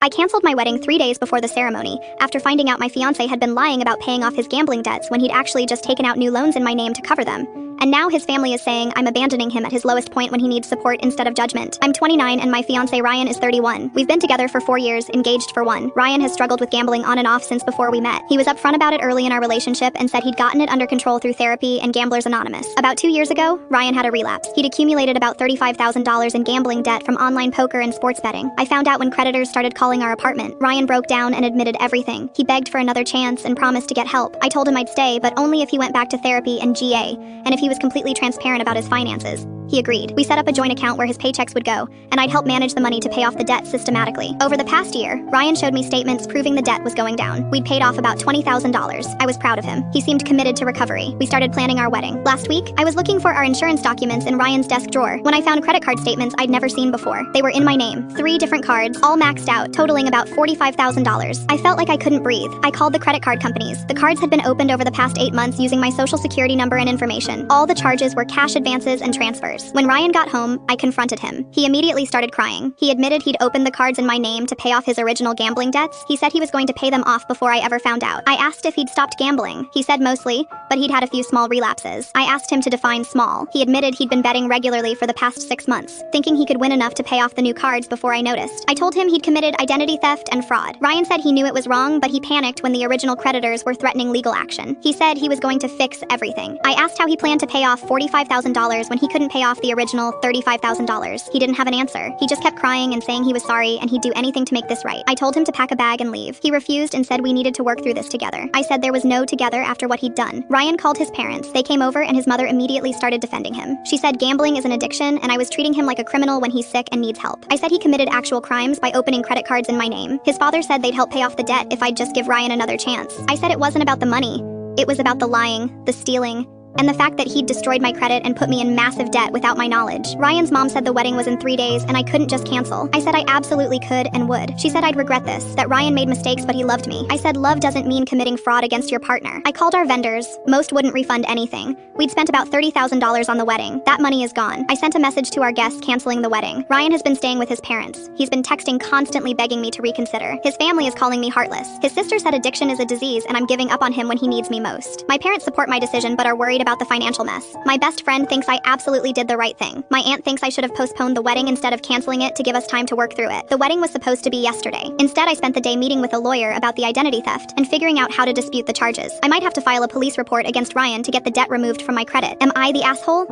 I canceled my wedding 3 days before the ceremony, after finding out my fiancé had been lying about paying off his gambling debts when he'd actually just taken out new loans in my name to cover them. And now his family is saying I'm abandoning him at his lowest point when he needs support instead of judgment. I'm 29 and my fiancé Ryan is 31. We've been together for 4 years, engaged for 1. Ryan has struggled with gambling on and off since before we met. He was upfront about it early in our relationship and said he'd gotten it under control through therapy and Gamblers Anonymous. About 2 years ago, Ryan had a relapse. He'd accumulated about $35,000 in gambling debt from online poker and sports betting. I found out when creditors started calling our apartment. Ryan broke down and admitted everything. He begged for another chance and promised to get help. I told him I'd stay, but only if he went back to therapy and GA, and if he was completely transparent about his finances. He agreed. We set up a joint account where his paychecks would go, and I'd help manage the money to pay off the debt systematically. Over the past year, Ryan showed me statements proving the debt was going down. We'd paid off about $20,000. I was proud of him. He seemed committed to recovery. We started planning our wedding. Last week, I was looking for our insurance documents in Ryan's desk drawer when I found credit card statements I'd never seen before. They were in my name. 3 different cards, all maxed out, totaling about $45,000. I felt like I couldn't breathe. I called the credit card companies. The cards had been opened over the past 8 months using my social security number and information. All the charges were cash advances and transfers. When Ryan got home, I confronted him. He immediately started crying. He admitted he'd opened the cards in my name to pay off his original gambling debts. He said he was going to pay them off before I ever found out. I asked if he'd stopped gambling. He said mostly, but he'd had a few small relapses. I asked him to define small. He admitted he'd been betting regularly for the past 6 months, thinking he could win enough to pay off the new cards before I noticed. I told him he'd committed identity theft and fraud. Ryan said he knew it was wrong, but he panicked when the original creditors were threatening legal action. He said he was going to fix everything. I asked how he planned to pay off $45,000 when he couldn't pay off the original $35,000. He didn't have an answer. He just kept crying and saying he was sorry and he'd do anything to make this right. I told him to pack a bag and leave. He refused and said we needed to work through this together. I said there was no together after what he'd done. Ryan called his parents. They came over and his mother immediately started defending him. She said gambling is an addiction and I was treating him like a criminal when he's sick and needs help. I said he committed actual crimes by opening credit cards in my name. His father said they'd help pay off the debt if I'd just give Ryan another chance. I said it wasn't about the money. It was about the lying, the stealing, and the fact that he'd destroyed my credit and put me in massive debt without my knowledge. Ryan's mom said the wedding was in 3 days and I couldn't just cancel. I said I absolutely could and would. She said I'd regret this, that Ryan made mistakes but he loved me. I said love doesn't mean committing fraud against your partner. I called our vendors. Most wouldn't refund anything. We'd spent about $30,000 on the wedding. That money is gone. I sent a message to our guests canceling the wedding. Ryan has been staying with his parents. He's been texting constantly begging me to reconsider. His family is calling me heartless. His sister said addiction is a disease and I'm giving up on him when he needs me most. My parents support my decision but are worried about the financial mess. My best friend thinks I absolutely did the right thing. My aunt thinks I should have postponed the wedding instead of canceling it to give us time to work through it. The wedding was supposed to be yesterday. Instead, I spent the day meeting with a lawyer about the identity theft and figuring out how to dispute the charges. I might have to file a police report against Ryan to get the debt removed from my credit. Am I the asshole?